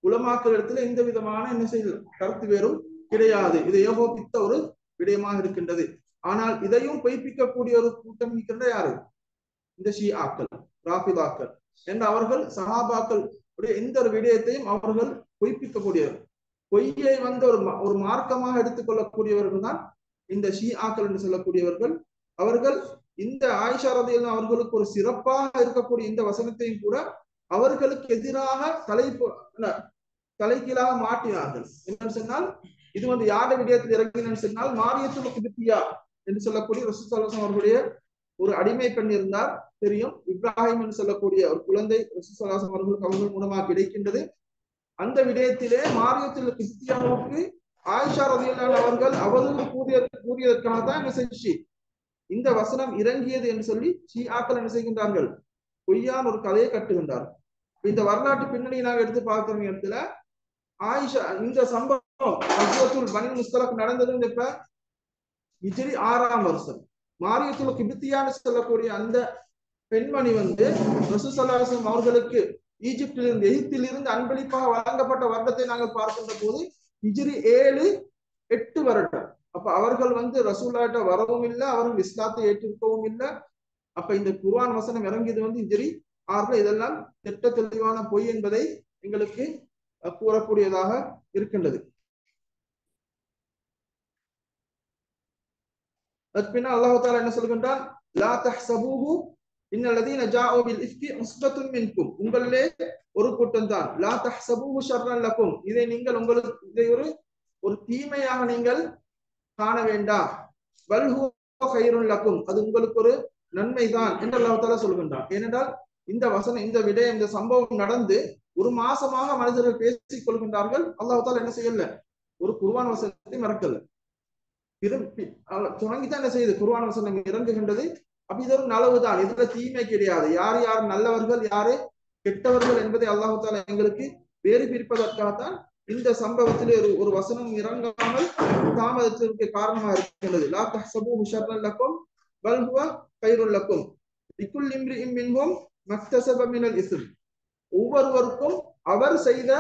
உலமாக்கள் இடத்துல எந்த விதமான என்ன செய்ய கருத்து வேறும் கிடையாது. இது ஏகோபித்த ஒரு விடயமாக இருக்கின்றது. ஆனால் இதையும் பொய்ப்பிக்கக்கூடிய ஒரு கூட்டம் இருக்கின்ற யாரு, இந்த ஷிஆக்கள், ராஃபிதாக்கள் என்று அவர்கள் சஹாபாக்கள் எந்த ஒரு விடயத்தையும் அவர்கள் பொய்ப்பிக்கக்கூடியவர், பொய்யை வந்து ஒரு மார்க்கமாக எடுத்துக்கொள்ளக்கூடியவர்கள் தான் இந்த ஷிஆக்கள் என்று சொல்லக்கூடியவர்கள். அவர்கள் இந்த ஆயிஷா ரலியல்லாஹு அவர்களுக்கு ஒரு சிறப்பாக இருக்கக்கூடிய இந்த வசனத்தையும் கூட அவர்களுக்கு எதிராக தலைகீழாக மாற்றினார்கள். என்னன்னு சொன்னால், இது வந்து யாருடைய விடயத்தில் இறங்கினு சொன்னால், மாரியத்துல் கிப்தியா என்று சொல்லக்கூடிய ரசூல் ஸல்லல்லாஹு அலைஹி வஸல்லம் அவர்களுடைய ஒரு அடிமை பெண் இருந்தார், தெரியும், இப்ராஹிம் என்று சொல்லக்கூடிய ஒரு குழந்தை ரசூல் ஸல்லல்லாஹு அலைஹி வஸல்லம் அவர்களுக்கு அவர்கள் மூலமாக கிடைக்கின்றது. அந்த விடயத்திலே மாரியத்துல் கிப்தியாவுக்கு ஆயிஷா ரலியல்லாஹு அவர்கள் அவதூறு கூறியதற்காக தான் என்ன செஞ்சு இந்த வசனம் இறங்கியது என்று சொல்லி ஷிஆக்கள் என்ன செய்கின்றார்கள், பொய்யான ஒரு கதையை கட்டுகின்றார்கள். இந்த வரலாற்று பின்னணியை நாங்கள் எடுத்து பார்க்கிற இடத்துல ஆயிஷா இந்த சம்பவம் ஹஜ்ரத்துல் பனி முஸ்தலக் நடந்தது எப்ப, ஹிஜ்ரி 6ஆம் வருஷம். மாரியத்துல் கிப்தியான்னு சொல்லக்கூடிய அந்த பெண்மணி வந்து ரசூல் ஸல்லல்லாஹு அலைஹி வஸல்லம் அவர்களுக்கு எகிப்தில் இருந்து அன்பளிப்பாக வழங்கப்பட்ட வருடத்தை நாங்கள் பார்க்கின்ற போது ஹிஜ்ரி 7-8 வருடம். அப்ப அவர்கள் வந்து ரசூலுல்லாஹ்ட்ட வரவும் இல்லை, அவர்கள் இஸ்லாத்தை ஏற்றிருக்கவும் இல்லை. அப்ப இந்த குர்ஆன் வசனம் இறங்கியது வந்து ஹிஜ்ரி 6. இதெல்லாம் திட்ட தெளிவான பொய் என்பதை எங்களுக்கு கூறக்கூடியதாக இருக்கின்றது. அதுக்கு பின்னால் அல்லாஹ் தஆலா என்ன சொல்கின்றான், லா தஹ்சபூஹு இன்னல்லதீன ஜாஉ பில் இஃப்கி உஸ்பத்தும் மின்கும், உங்களிலே ஒரு கூட்டம் தான், லா தஹ்சபூஹு ஷர்ரன் லக்கும், இதை நீங்கள் உங்களுக்கு இதை ஒரு தீமையாக நீங்கள் காண வேண்டாம், பல் ஹுவ கைருன் லக்கும், அது உங்களுக்கு ஒரு நன்மைதான் என்று அல்லாஹ் தஆலா சொல்கின்றான். ஏனென்றால் இந்த வசனம், இந்த விடயம், இந்த சம்பவம் நடந்து ஒரு மாசமாக மனிதர்கள் பேசிக் கொள்கின்றார்கள். அல்லாஹ் தஆலா என்ன செய்யல, ஒரு குர்ஆன் வசனத்தை மறக்கல, தொடங்கித்தான் என்ன செய்யுது, குர்ஆன் வசனம் இறங்குகின்றது. அப்ப இது ஒரு நலவுதான், இதுல தீமை கிடையாது. யார் யார் நல்லவர்கள் யாரு கெட்டவர்கள் என்பதை அல்லாஹ் தஆலா எங்களுக்கு வேறு பிரிப்பதற்காகத்தான் இந்த சம்பவத்திலே ஒரு வசனம் இறங்காமல் தாமதத்திற்கு காரணமாக இருக்கின்றது. லா தஹ்சபூஹு ஷர்ரன் லக்கும் பல் ஹுவ கைருன் லக்கும் லிக்குல்லி இம்ரிஇன் மின்ஹும் மக்தஸப மினல் இஸ்ம், ஒவ்வொருவருக்கும் அவர் செய்த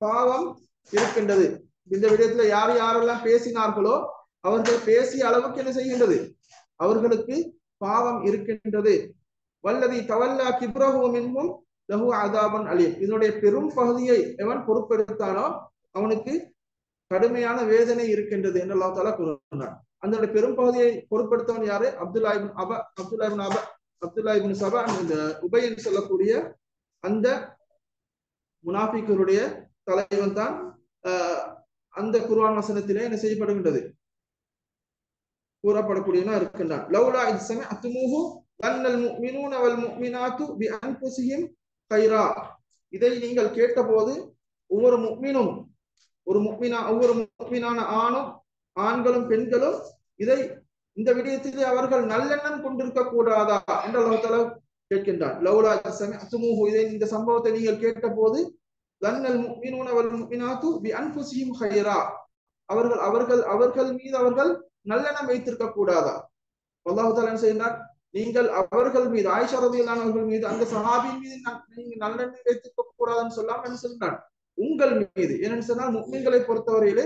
பாவம் இருக்கின்றது. இந்த விடயத்துல யார் யாரெல்லாம் பேசினார்களோ அவர்கள் பேசிய அளவுக்கு என்ன செய்கின்றது, அவர்களுக்கு பாவம் இருக்கின்றது. வல்லதி தவல்லா கிப்ரஹு மின்ஹும் லஹு அஸாபுன் அலீம், இதனுடைய பெரும் பகுதியை எவன் பொறுப்பெடுத்தானோ அவனுக்கு கடுமையான வேதனை இருக்கின்றது என்று அல்லாஹ் தஆலா கூறினார். அந்த பெரும் பகுதியை பொறுப்பெடுத்தவன் யாரு, அப்துல்லா இப்னு அப்துல்லா இப்னு சபா இந்த உபைன்னு சொல்லக்கூடிய அந்த முனாஃபிக்களுடைய தலைவன் தான் அந்த குர்ஆன் வசனத்திலே என்ன செய்யப்படுகின்றது கூறப்படக்கூடியவனா இருக்கின்றான். லௌலா இஸ் சமிஅதுமூஹு லன்னல் முஃமினூன வல் முஃமினாத்து பிஅன்ஃபுஸிஹிம் கைரா. இதை நீங்கள் கேட்டபோது ஒவ்வொரு முஃமினும் ஒவ்வொரு முஃமினான ஆண்களும் பெண்களும் இதை இந்த விடயத்திலே அவர்கள் நல்லெண்ணம் கொண்டிருக்க கூடாதா என்று அல்லாஹ் தஆலா கேட்கின்றான். லௌலா இஸ் சமிஅதுமூஹு, இதை இந்த சம்பவத்தை நீங்கள் கேட்டபோது லன்னல் முஃமினூன வல் முஃமினாத்து பிஅன்ஃபுஸிஹிம் கைரா, அவர்கள் மீது அவர்கள் நல்லெண்ணம் வைத்திருக்க கூடாதா? அல்லாஹ் தஆலா என்ன செய்கிறார்? நீங்கள் அவர்கள் மீது, ஆயிஷா ரலியல்லாஹு அன்ஹா அவர்கள் மீது, அந்த சஹாபியின் மீது நீங்க நல்லெண்ணம் வைத்திருக்க கூடாதுன்னு சொல்லாம என்ன சொல்றான்? உங்கள் மீது. ஏன்னு சொன்னால் முஃமின்களை பொறுத்தவரையிலே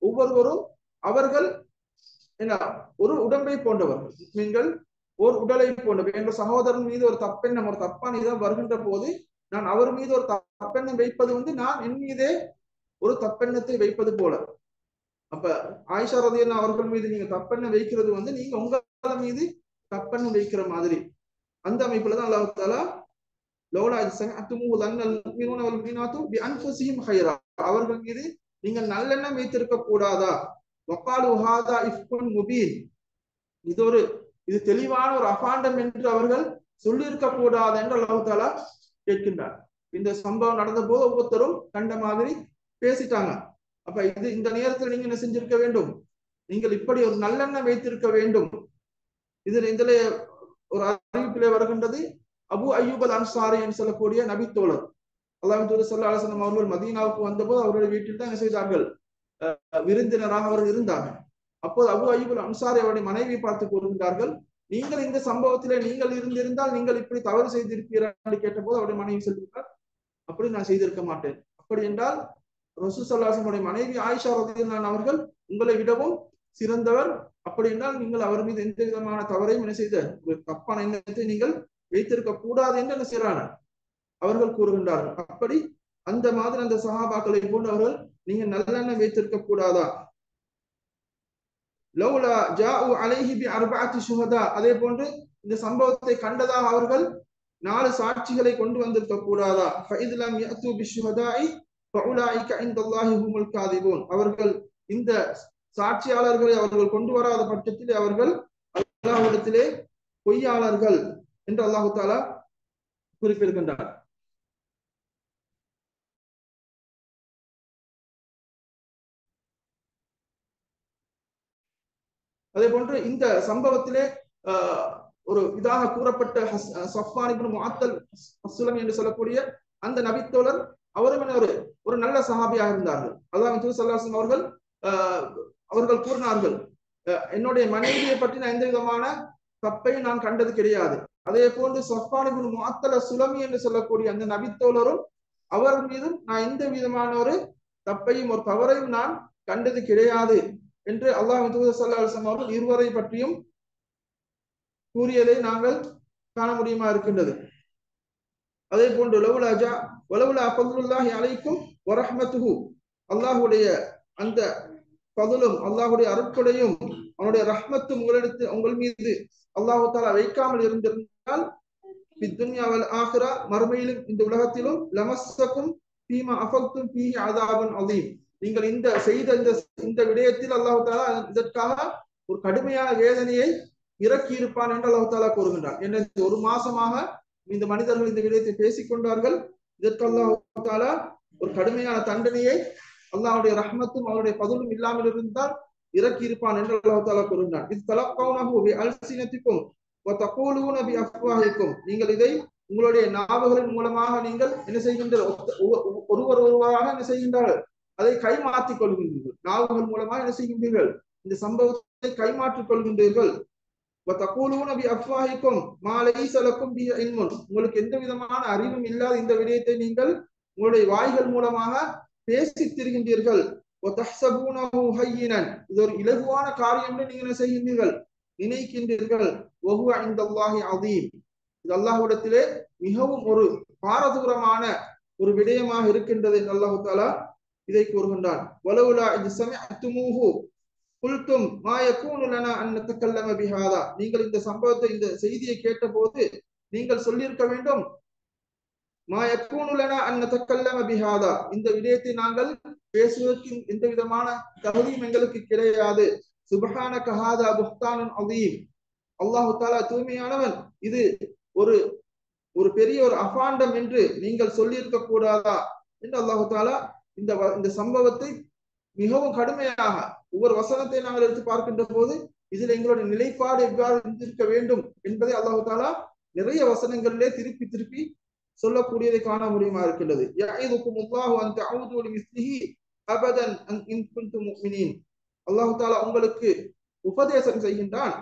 ஒவ்வொருவரும் அவர்கள் என்ன ஒரு உடம்பை போன்றவர்கள். முஃமின்கள் ஒரு உடலை போன்றவர். என்ற சகோதரன் மீது ஒரு தப்பெண்ணம், ஒரு தப்பான இதை வருகின்ற போது நான் அவர் மீது ஒரு தப்பெண்ணம் வைப்பது நான் என் மீதே ஒரு தப்பெண்ணத்தை வைப்பது போல. அப்ப ஆயிஷா ரலியல்லாஹு அவர்கள் மீது நீங்க தப்பெண்ணம் வைக்கிறது நீங்க உங்க மீது தப்பெண்ணம் வைக்கிற மாதிரி. அந்த அமைப்புலதான் அல்லாஹ் தஆலா லௌலா இஸ் சமிஅதுமூஹு லன்னல் முஃமினூன வல் முஃமினாத்து பிஅன்ஃபுஸிஹிம் கைரா, அவர்கள் மீது நீங்கள் நல்லெண்ணம் வைத்திருக்க கூடாதா? வகாலு ஹாதா இஃப்குன் முபீன், இது தெளிவான ஒரு அபாண்டம் என்று அவர்கள் சொல்லி இருக்க கூடாது என்று அல்லாஹ் தஆலா கேட்கின்றார். இந்த சம்பவம் நடந்த போது ஒவ்வொருத்தரும் கண்ட மாதிரி பேசிட்டாங்க. அப்ப இந்த நேரத்தில் நீங்க என்ன செஞ்சிருக்க வேண்டும்? நீங்கள் இப்படி ஒரு நல்லெண்ணம் வைத்திருக்க வேண்டும். இதுல ஒரு அறிவிப்பிலே வருகின்றது, அபு அய்யூப் அல் அன்சாரி என்று சொல்லக்கூடிய நபி தோழர், அல்லாஹ்வின் தூதர் ஸல்லல்லாஹு அலைஹி வஸல்லம் அவர்கள் மதீனாவுக்கு வந்தபோது அவருடைய வீட்டில் தான் என்ன செய்தார்கள்? விருந்தினராக அவர்கள் இருந்தார்கள். அப்போது அபு அய்யூப் அல் அன்சாரி அவருடைய மனைவி பார்த்து கூறுகின்றார்கள், நீங்கள் இந்த சம்பவத்திலே நீங்கள் இருந்திருந்தால் நீங்கள் இப்படி தவறு செய்திருப்பீர்கள் என்று கேட்டபோது அவருடைய மனைவி சொல்கிறார், அப்படி நான் செய்திருக்க மாட்டேன். அப்படி என்றால் ரசூல் ஸல்லல்லாஹு அலைஹி வஸல்லம் மனைவி ஆயிஷா ரலியல்லாஹு அவர்கள் உங்களை விடவும் சிறந்தவர். அப்படி என்றால் நீங்கள் அவர் மீது எந்த விதமான தவறையும் என்ன செய்த ஒரு தப்பான எண்ணத்தை நீங்கள் வைத்திருக்க கூடாது என்று என்ன செய்யறாங்க அவர்கள் கூறுகின்றார்கள். அப்படி அந்த மாதிரி அந்த சஹாபாக்களை போன்று அவர்கள் நீங்க நல்லெண்ணம் வைத்திருக்க கூடாதா? லௌலா ஜாஉ அலைஹி பி அர்பஅத்தி ஷுஹதா, அதே போன்று இந்த சம்பவத்தை கண்டதாக அவர்கள் 4 சாட்சிகளை கொண்டு வந்திருக்க கூடாதா? ஃபஇத் லம் யஅது பி ஷுஹதாஇ ஃபஉலாயிக இன்தல்லாஹி ஹுமுல் காதிபூன், அவர்கள் இந்த சாட்சியாளர்களை அவர்கள் கொண்டு வராத பட்சத்தில் அவர்கள் அல்லாஹ்விடத்திலே பொய்யாளர்கள் என்று அல்லாஹ் தஆலா குறிப்பிடுகின்றார். அதே போன்று இந்த சம்பவத்திலே ஒரு இதாக கூறப்பட்ட சஃப்வான் இப்னு முஅத்தல் அஸ்ஸலமி என்று சொல்லக்கூடிய அந்த நபித்தோழர் அவரும் ஒரு நல்ல சஹாபியாக இருந்தார்கள். அல்லாஹ்வின் தூதர் ஸல்லல்லாஹு அலைஹி வஸல்லம் அவர்கள் கூறினார்கள், என்னுடைய மனைவியை பற்றி நான் எந்த விதமான தப்பையும் நான் கண்டது கிடையாது. அதே போன்று சஃப்வான் இப்னு முஅத்தல் அஸ்ஸலமி என்று சொல்லக்கூடிய அந்த நபித்தோழரும் அவர் மீதும் நான் எந்த விதமான ஒரு தப்பையும் ஒரு தவறையும் நான் கண்டது கிடையாது என்று அல்லாஹ்வின் தூதர் ஸல்லல்லாஹு அலைஹி வஸல்லம் அவர்கள் இருவரை பற்றியும் கூறியதை நாங்கள் காண முடியுமா இருக்கின்றது. அதே போன்று லௌலா ஃபத்லுல்லாஹி அலைக்கும் வ ரஹ்மத்துஹு, அல்லாஹ்வுடைய அந்த ஃபதுலும் அல்லாஹ்வுடைய அருட்கொடையும் அவனுடைய ரஹ்மத்தும் உங்கள் மீது அல்லாஹ் தஆலா வைக்காமல் இருந்திருந்தால் பித்துன்யா வல் ஆখিরা, மறுமையிலும் இந்த உலகத்திலும் லமஸ்ஸக்கும் ஃபீமா அஃபக்தும் ஃபீஹி அஸாபுன் அதீம், நீங்கள் செய்த இந்த விடயத்தில் அல்லாஹ் தஆலா இதற்காக ஒரு கடுமையான வேதனையை இறக்கி இருப்பான் என்று அல்லாஹ் தஆலா கூறுகின்றார். என்ன, ஒரு மாசமாக இந்த மனிதர்கள் இந்த விடயத்தை பேசிக் கொண்டார்கள். இதற்கு அல்லாஹ் தஆலா ஒரு கடுமையான தண்டனையை அல்லாஹ்வுடைய ரஹ்மத்தும் அவருடைய ஃபதுலும் இல்லாமல் இருந்தால் இறக்கி இருப்பான் என்று அல்லாஹ் தஆலா கூறுகின்றார். இது தலக்கௌனஹு பி அல்சினதிக்கும் வ தகூலூன பி அஃப்வாஹிக்கும், நீங்கள் இதை உங்களுடைய நாவுகளின் மூலமாக நீங்கள் என்ன செய்கின்றீர்கள்? ஒருவராக என்ன செய்கின்றார்கள்? அதை கைமாற்றிக் கொள்கின்றீர்கள். நாவுகள் மூலமாக என்ன செய்கின்றீர்கள்? இந்த சம்பவத்தை கைமாற்றிக் கொள்கின்றீர்கள். உங்களுக்கு எந்த விதமான அறிவும் இல்லாத இந்த விடயத்தை நீங்கள் உங்களுடைய வாய்கள் மூலமாக பேசி திரிகின்றீர்கள். இது ஒரு இலகுவான காரியம் என்று நீங்கள் செய்கின்றீர்கள், நினைக்கின்றீர்கள். இது அல்லாஹ்விடத்திலே மிகவும் ஒரு பாரதூரமான ஒரு விடயமாக இருக்கின்றது என்று அல்லாஹ் தஆலா இதை கூறுகின்றான். வலவுலா இஸ் சமிஅதுமூஹு குல்தும் மா யகூனு லனா அன் நதகல்லம பிஹாதா, நீங்கள் இந்த சம்பவத்தை இந்த செய்தியை கேட்டபோது நீங்கள் சொல்லியிருக்க வேண்டும், மா யகூனு லனா அன் நதகல்லம பிஹாதா, இந்த விடயத்தை நாங்கள் பேசுவதற்கு எந்த விதமான தகுதியும் எங்களுக்கு கிடையாது. சுப்ஹானக ஹாதா புஹ்தானுன் அதீம், அல்லாஹ் தஆலா தூய்மையானவன், இது ஒரு ஒரு பெரிய ஒரு அபாண்டம் என்று நீங்கள் சொல்லியிருக்க கூடாதா என்று அல்லாஹ் தஆலா இந்த சம்பவத்தை மிகவும் கடுமையாக ஒவ்வொரு வசனத்தை நாங்கள் எடுத்து பார்க்கின்ற போது இதில் எங்களுடைய நிலைப்பாடு எவ்வாறு இருந்திருக்க வேண்டும் என்பதை அல்லாஹ் தஆலா நிறைய வசனங்களிலே திருப்பி திருப்பி சொல்லக்கூடியதை காண முடியுமா இருக்கின்றது. யஇதுகுமுல்லாஹு அன் தஊது லிமிஸ்லிஹி அபதன் இன் குன்தும் முஃமினீன், அல்லாஹ் தஆலா உங்களுக்கு உபதேசம் செய்கின்றான்,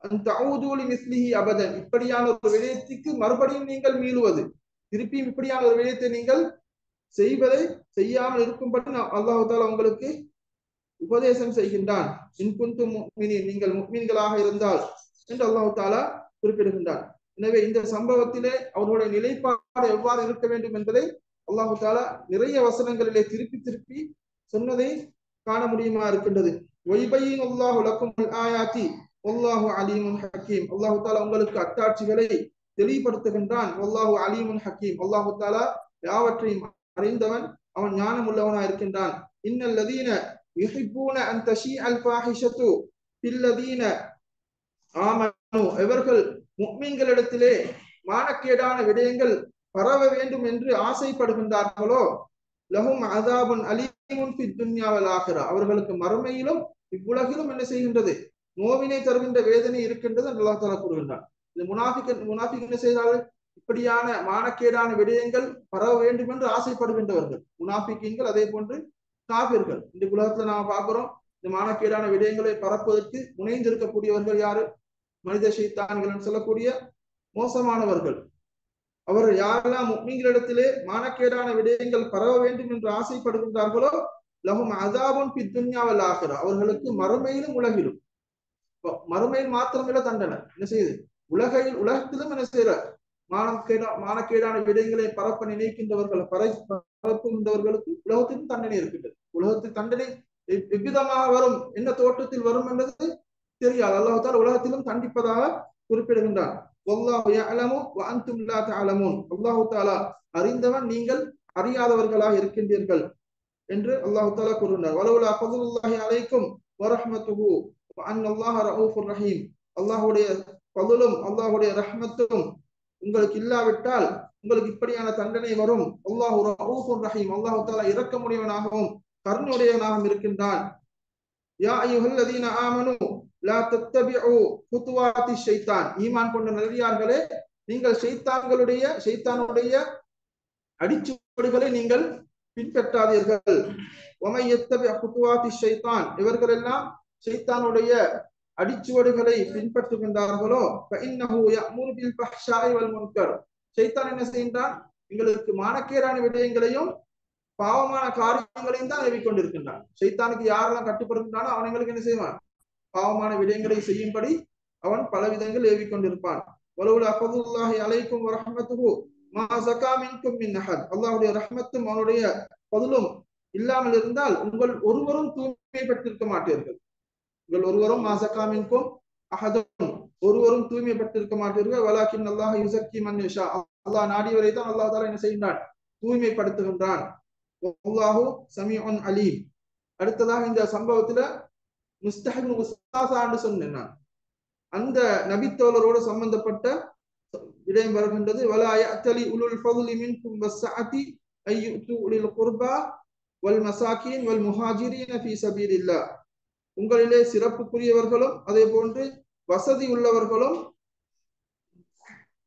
அன் தஊது லிமிஸ்லிஹி அபதன், இப்படியான ஒரு விடயத்துக்கு மறுபடியும் நீங்கள் மீளுவது, திருப்பியும் இப்படியான ஒரு விடயத்தை நீங்கள் செய்வதை செய்யாமல் இருக்கும்படி அல்லாஹ் தஆலா உங்களுக்கு உபதேசம் செய்கின்றான். இன் குன்தும் முஃமினீன், நீங்கள் முஃமின்களாக இருந்தால் என்று அல்லாஹ் தஆலா குறிப்பிடுகின்றான். எனவே இந்த சம்பவத்திலே அவர்களுடைய நிலைப்பாடு எவ்வாறு இருக்க வேண்டும் என்பதை அல்லாஹ் தஆலா நிறைய வசனங்களிலே திருப்பி திருப்பி சொன்னதை காண முடியுமா இருக்கின்றது. வயுபையினுல்லாஹு லக்குமுல் ஆயாத்தி வல்லாஹு அலீமுன் ஹக்கீம், அல்லாஹ் தஆலா உங்களுக்கு அத்தாட்சிகளை தெளிவுபடுத்துகின்றான். வல்லாஹு அலீமுன் ஹக்கீம், அல்லாஹ் தஆலா யாவற்றையும் அறிந்தவன், அவன் ஞானம் உள்ளவனாக இருக்கின்றான். இன்னல்லதீன யுஹிப்பூன அன் தஷீஅல் ஃபாஹிஷத்து ஃபில்லதீன ஆமனு, இவர்கள் முஃமின்களிடத்திலே மானக்கேடான விடயங்கள் பரவ வேண்டும் என்று ஆசைப்படுகின்றார்களோ, லஹும் அஸாபுன் அலீமுன் ஃபித் துன்யா வல் ஆখিরা, அவர்களுக்கு மறுமையிலும் இவ்வுலகிலும் என்ன செய்கின்றது, நோவினை தருகின்ற வேதனை இருக்கின்றது என்று அல்லாஹ் தஆலா கூறுகின்றான். இந்த முனாஃபிக் என்ன செய்தார்கள், இப்படியான மானக்கேடான விடயங்கள் பரவ வேண்டும் என்று ஆசைப்படுகின்றவர்கள் முனாஃபிக்கீன்கள், அதே போன்று காபிர்கள். இந்த உலகத்துல நாம பார்க்கிறோம், இந்த மானக்கேடான விடயங்களை பரப்புவதற்கு முனைந்திருக்கக்கூடியவர்கள் யாரு, மனித ஷைத்தான்கள் என்று சொல்லக்கூடிய மோசமானவர்கள். அவர்கள் யாரெல்லாம் முஃமின்களிடத்திலே மானக்கேடான விடயங்கள் பரவ வேண்டும் என்று ஆசைப்படுகின்றார்களோ, லஹும் அஸாபுன் ஃபித் துன்யா வல் ஆখিরা, அவர்களுக்கு மறுமையிலும் உலகிலும், மறுமையில் மாத்திரமில்ல தண்டனை, என்ன செய்யுது, உலகத்திலும் என்ன செய்யற, மானக்கேடான விடயங்களை பரப்ப நினைக்கின்றவர்கள், பரப்புகின்றவர்களுக்கு உலகத்திலும் தண்டனை இருக்கின்றது. உலகத்தில் தண்டனை எவ்விதமாக வரும், என்ன தோற்றத்தில் வரும் என்பது தெரியாது. அல்லாஹ் தஆலா உலகத்திலும் தண்டிப்பதாக குறிப்பிடுகின்றான். வல்லாஹு யஅலமு வ அன்தும் லா தஅலமூன், அல்லாஹ் தஆலா அறிந்தவன், நீங்கள் அறியாதவர்களாக இருக்கின்றீர்கள் என்று அல்லாஹ் தஆலா கூறுகிறார். வலவுலா ஃபதுலுல்லாஹி அலைக்கும் வ ரஹ்மத்துஹு வ அன்னல்லாஹ ரഊஃபுர் ரஹீம், அல்லாஹ்வுடைய ஃபதுலும் அல்லாஹ்வுடைய ரஹ்மத்தும் உங்களுக்கு இல்லாவிட்டால் உங்களுக்கு இப்படியான தண்டனை வரும். அல்லாஹு ரഊஃபுர் ரஹீம், அல்லாஹ் தஆலா இரக்கமுடையவனாகவும் கருணையுடையவனாகவும் இருக்கின்றான். யா அய்யுஹல்லதீன ஆமனு லா தத்தபிஉ குதுவாத்தி ஷைத்தான், ஈமான் கொண்ட நல்லடியார்களே, நீங்கள் ஷைத்தானுடைய அடிச்சுவடுகளை நீங்கள் பின்பற்றாதீர்கள். வமை யத்தபி குதுவாத்தி ஷைத்தான், இவர்களெல்லாம் ஷைத்தானுடைய அடிச்சுவடுகளை பின்பற்றுகின்றார்களோ, ஃபஇன்னஹு யஅமுரு பில் ஃபஹ்ஷாஇ வல் முன்கர், ஷைத்தான் என்ன செய்கின்றான், எங்களுக்கு மானக்கேடான விடயங்களையும் பாவமான காரியங்களையும் தான் ஏவி கொண்டிருக்கின்றான். ஷைத்தானுக்கு யாரெல்லாம் கட்டுப்படுகின்றானோ அவங்களுக்கு என்ன செய்வான், பாவமான விடயங்களை செய்யும்படி அவன் பல விதங்கள் ஏவி கொண்டிருப்பான். வலவுலா ஃபதுலுல்லாஹி அலைக்கும் வ ரஹ்மத்துஹு மா ஸகா மின்கும் மின் அஹத், அல்லாஹ்வுடைய ரஹ்மத்தும் அவனுடைய ஃபதுலும் இல்லாமல் இருந்தால் உங்கள் ஒருவரும் தூய்மை பெற்றிருக்க மாட்டீர்கள். உங்கள் ஒருவரும் மா ஸகா மின்கும் அஹதுன், ஒருவரும் தூய்மை பெற்றிருக்க மாட்டீர்கள். வலாக்கின் அல்லாஹ் யுஸக்கி மன் யஷா, அல்லாஹ் நாடியவரை தான் அல்லாஹ் தஆலா என்ன செய்கின்றான், தூய்மைப்படுத்துகின்றான். வல்லாஹு ஸமீஉன் அலீம். அடுத்ததாக இந்த சம்பவத்துல முஸ்தஹிப் உஸ்தாஸான்னு சொன்னேன் நான், அந்த நபித்தோழரோடு சம்பந்தப்பட்ட விடயம் வருகின்றது. வலா யஅதலி உலுல் ஃபضل மின்கும் வஸ்ஸஅதி அய்யுது உலில் குர்பா வல் மசாகின் வல் முஹாஜிரின் ஃபீ சபீலில்லாஹ், உங்களிலே சிறப்புக்குரியவர்களும் அதே போன்று வசதி உள்ளவர்களும்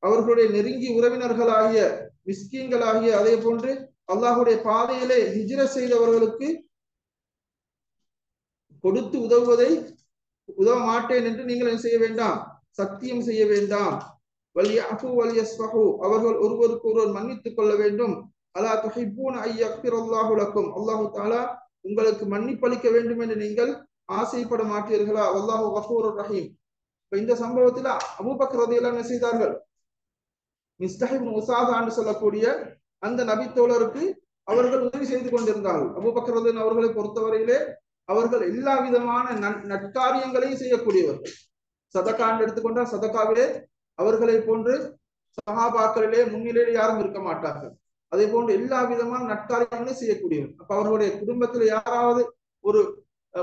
அவர்களுடைய நெருங்கிய உறவினர்களாகிய மிஸ்கீன்களாகிய அதே போன்று அல்லாஹ்வுடைய பாதையிலே ஹிஜ்ரத் செய்தவர்களுக்கு கொடுத்து உதவ மாட்டேன் என்று நீங்கள் என்ன செய்ய வேண்டாம், சத்தியம் செய்ய வேண்டாம். வல்யஃபு வல்யஸ்ஃபஹு, அவர்கள் ஒருவருக்கு ஒருவர் மன்னித்துக் கொள்ள வேண்டும். அலா துஹிப்பூன ஐ யக்ஃபிரல்லாஹு லக்கும், அல்லாஹ் தஆலா உங்களுக்கு மன்னிப்பளிக்க வேண்டும் என்று நீங்கள் ஆசைப்பட மாட்டீர்களா? வல்லாஹு கஃபூருர் ரஹீம். இந்த சம்பவத்தில் அபூபக்கர் ரலியல்லாஹு அன்ஹு என்ன செய்தார்கள், மிஸ்தஹிப் இப்னு உஸாஸா என்று சொல்லக்கூடிய அந்த நபி தோழருக்கு அவர்கள் உதவி செய்து கொண்டிருந்தார்கள். அபூபக்கர் ரலியல்லாஹு அவர்களை பொறுத்தவரையிலே அவர்கள் எல்லா விதமான நற்காரியங்களையும் செய்யக்கூடியவர்கள். சதக்கான்னு எடுத்துக்கொண்டால் சதக்காவிலே அவர்களை போன்று சஹாபாக்களிலே முன்னிலையில் யாரும் இருக்க மாட்டார்கள். அதே போன்று எல்லா விதமான நற்காரியங்களையும் செய்யக்கூடியவர். அப்ப அவர்களுடைய குடும்பத்தில் யாராவது ஒரு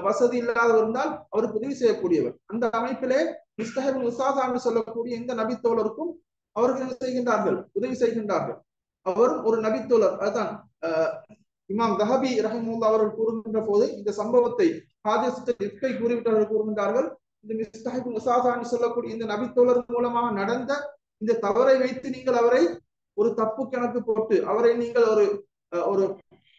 வசதி இல்லாதவர் இருந்தால் அவருக்கு உதவி செய்யக்கூடியவர். அந்த அமைப்பிலே மிஸ்தஹிப் உஸாதான்னு சொல்லக்கூடிய இந்த நபித்தோழருக்கும் அவர்கள் என்ன செய்கின்றார்கள், உதவி செய்கின்றார்கள். அவரும் ஒரு நபித்தோழர். அதுதான் இமாம் தஹபி ரஹிமுல்லா அவர்கள் கூறுகின்ற போது இந்த சம்பவத்தை ஹாதிஸை கூறிவிட்டவர்கள் கூறுகின்றார்கள், இந்த மிஸ்தஹிப் உஸாதான்னு சொல்லக்கூடிய இந்த நபித்தோழர் மூலமாக நடந்த இந்த தவறை வைத்து நீங்கள் அவரை ஒரு தப்பு கணக்கு போட்டு அவரை நீங்கள் ஒரு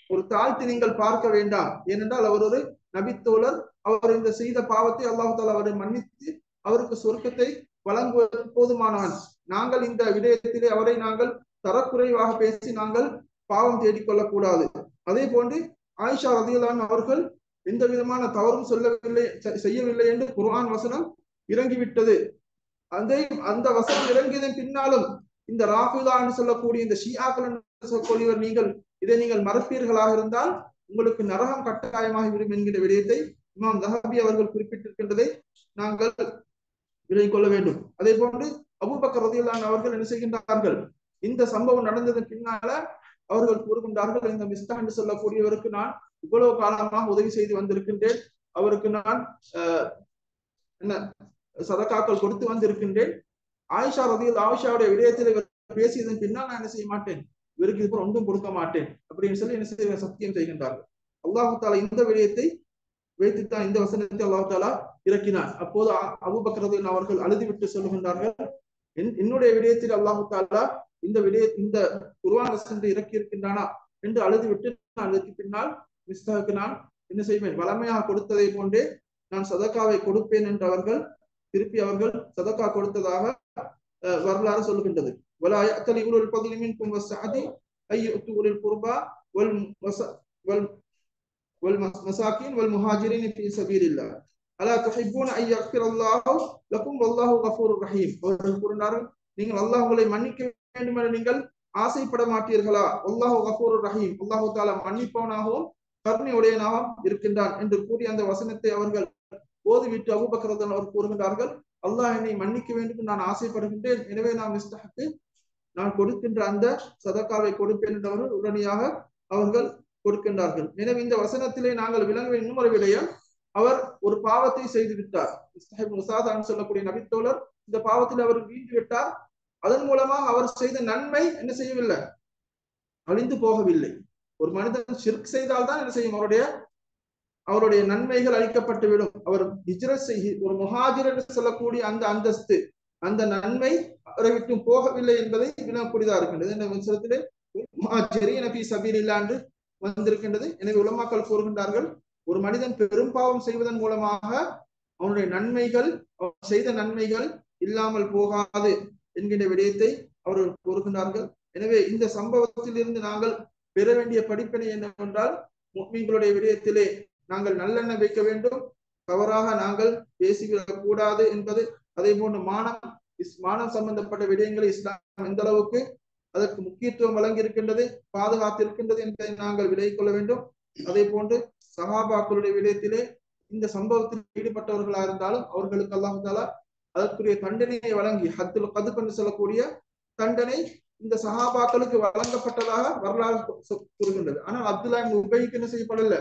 ஒரு தாழ்த்தி நீங்கள் பார்க்க வேண்டாம். ஏனென்றால் அவர் ஒரு நபித்தோழர். அவர் இந்த செய்த பாவத்தை அல்லாஹ் தஆலா அவரை மன்னித்து அவருக்கு சொர்க்கத்தை வழங்குவது போதுமானவன். நாங்கள் இந்த விடயத்திலே அவரை நாங்கள் தரக்குறைவாக பேசி நாங்கள் பாவம் தேடிக்கொள்ளக் கூடாது. அதே போன்று ஆயிஷா ரலியல்லாஹு அன்ஹா அவர்கள் எந்த விதமான தவறும் செய்யவில்லை என்று குர்ஆன் வசனம் இறங்கிவிட்டது. அந்த வசனம் இறங்கியதன் பின்னாலும் இந்த ராஃபிதா என்று சொல்லக்கூடிய இந்த ஷியாக்கள் என்று சொல்லக்கூடியவர் இதை நீங்கள் மறப்பீர்களாக இருந்தால் உங்களுக்கு நரகம் கட்டாயமாகிவிடும் என்கிற விடயத்தை இமாம் தஹபி அவர்கள் குறிப்பிட்டிருக்கின்றதை நாங்கள் விலகிக் கொள்ள வேண்டும். அதே போன்று அபூபக்கர் ரலியல்லாஹு அன்ஹு அவர்கள் என்ன செய்கின்றார்கள், இந்த சம்பவம் நடந்ததன் பின்னால அவர்கள் கூறுகின்றார்கள், இந்த மிஸ்தஹ் என்று சொல்லக்கூடியவருக்கு நான் இவ்வளவு காலமாக உதவி செய்து வந்திருக்கின்றேன், அவருக்கு நான் என்ன சதகாக்கள் கொடுத்து வந்திருக்கின்றேன். ஆயிஷா ஆயிஷாவுடைய விடயத்தில் பேசியதன் பின்னால் நான் என்ன செய்ய மாட்டேன், இவருக்கு இது ஒன்றும் கொடுக்க மாட்டேன் அப்படின்னு சொல்லி என்ன செய்ய சத்தியம் செய்கின்றார்கள். அல்லாஹு தஆலா இந்த விடயத்தை வைத்துத்தான் இந்த வசனத்தை அல்லாஹு தஆலா இறக்கினார். அப்போது அபூபக்கர் ரலியல்லாஹு அவர்கள் அழுதுவிட்டு சொல்லுகின்றார்கள், என்னுடைய விடயத்தில் அல்லாஹு தஆலா இந்த குர்ஆன் வசனத்தை இறக்கி இருக்கின்றானா என்று அழுதுவிட்டு நான் அதற்கு பின்னால் மிஸ்தஹுக்கு நான் என்ன செய்வேன், வளமையாக கொடுத்ததை போன்றே நான் சதகாவை கொடுப்பேன் என்று அவர்கள் திருப்பி அவர்கள் சதகா கொடுத்ததாக வரலாறு சொல்லுகின்றது. ولا يأتل أولو الفضل منكم والسعة أن يؤتوا أولي القربى والمساكين والمهاجرين في سبيل الله ألا تحبون أن يغفر الله لكم والله غفور رحيم. அவர்கள் கூறினார்கள், நீங்கள் அல்லாஹ் உங்களை மன்னிக்க வேண்டும் என நீங்கள் ஆசைப்பட மாட்டீர்களா? அல்லாஹு கஃபூருர் ரஹீம், அல்லாஹு தஆலா மன்னிப்பவனாகவும் கருணை உடையவனாகவும் இருக்கின்றான் என்று கூறி அந்த வசனத்தை அவர்கள் ஓதிவிட்டு அபூபக்கர் ரலியல்லாஹு அன்ஹு கூறுகின்றார்கள், அல்லாஹ் என்னை மன்னிக்க வேண்டும் நான் ஆசைப்படுகின்றேன், எனவே நான் மிஸ்தஹுக்கு நான் கொடுக்கின்ற அந்த சதகாவை கொடுப்பேன் என்றவர்கள் உடனடியாக அவர்கள் கொடுக்கின்றார்கள். எனவே இந்த வசனத்திலே நாங்கள் விளங்க இன்னும் ஒரு விடயம், அவர் ஒரு பாவத்தை செய்து விட்டார். மிஸ்தஹிப் உஸாதான் சொல்லக்கூடிய நபித்தோழர் இந்த பாவத்தில் அவர் வீழ்ந்து விட்டார். அதன் மூலமாக அவர் செய்த நன்மை என்ன செய்யவில்லை, அழிந்து போகவில்லை. ஒரு மனிதன் ஷிர்க் செய்தால்தான் என்ன செய்யும், அவருடைய நன்மைகள் அளிக்கப்பட்டுவிடும். அவர் ஹிஜ்ரத் ஒரு முஹாஜிர் என்று சொல்லக்கூடிய அந்த அந்தஸ்து, அந்த நன்மை அவரை விட்டு போகவில்லை என்பதை விளங்கக்கூடியதா இருக்கின்றது. இந்த வசனத்திலே முஹாஜிரீன ஃபீ ஸபீலில்லாஹ் என்று வந்திருக்கின்றது. எனவே உலமாக்கள் கூறுகின்றார்கள், ஒரு மனிதன் பெரும் பாவம் செய்வதன் மூலமாக அவனுடைய நன்மைகள், செய்த நன்மைகள் இல்லாமல் போகாது என்கின்ற விடயத்தை அவர்கள் கூறுகின்றார்கள். எனவே இந்த சம்பவத்தில் இருந்து நாங்கள் பெற வேண்டிய படிப்பினை என்னவென்றால், முஃமின்களுடைய விடயத்திலே நாங்கள் நல்லெண்ணம் வைக்க வேண்டும், தவறாக நாங்கள் பேசிவிடக் கூடாது என்பது. அதே போன்று மானம் சம்பந்தப்பட்ட விடயங்களை இஸ்லாம் எந்த அளவுக்கு அதற்கு முக்கியத்துவம் வழங்கி இருக்கின்றது, பாதுகாத்திருக்கின்றது என்பதை நாங்கள் விலகிக் கொள்ள வேண்டும். அதே போன்று சஹாபாக்களுடைய விடயத்திலே இந்த சம்பவத்தில் ஈடுபட்டவர்களா இருந்தாலும் அவர்களுக்கு அல்லாஹ் தஆலா அதற்குரிய தண்டனையை வழங்கி ஹத்துல் கதுப் என்று சொல்லக்கூடிய தண்டனை இந்த சஹாபாக்களுக்கு வழங்கப்பட்டதாக வரலாறு கூறுகின்றது. ஆனால் அப்துல்லா இப்னு உபைக்கு என்ன செய்யப்படவில்லை,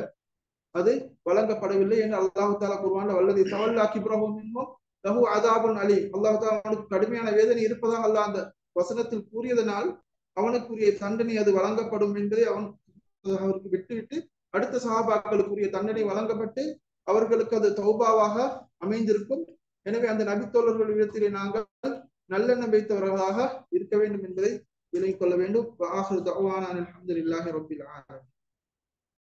அது வழங்கப்படவில்லை என்று அல்லாஹ் தஆலா குர்ஆன்ல வல்லதி தவல்லா கிப்ரஹு மின்ஹும் லஹு அஸாபுன் அலீம், அல்லாஹ் தஆலா அவனுக்கு கடுமையான வேதனை இருப்பதாக அல்லாஹ் அந்த வசனத்தில் கூறியதனால் அவனுக்குரிய தண்டனை அது வழங்கப்படும் என்பதை அவருக்கு விட்டுவிட்டு அடுத்த சஹாபாக்களுக்குரிய தண்டனை வழங்கப்பட்டு அவர்களுக்கு அது தௌபாவாக அமைந்திருக்கும். எனவே அந்த நபித்தோழர்கள் இடத்திலே நாங்கள் நல்லெண்ணம் வைத்தவர்களாக இருக்க வேண்டும் என்பதை விலகிக் கொள்ள வேண்டும்.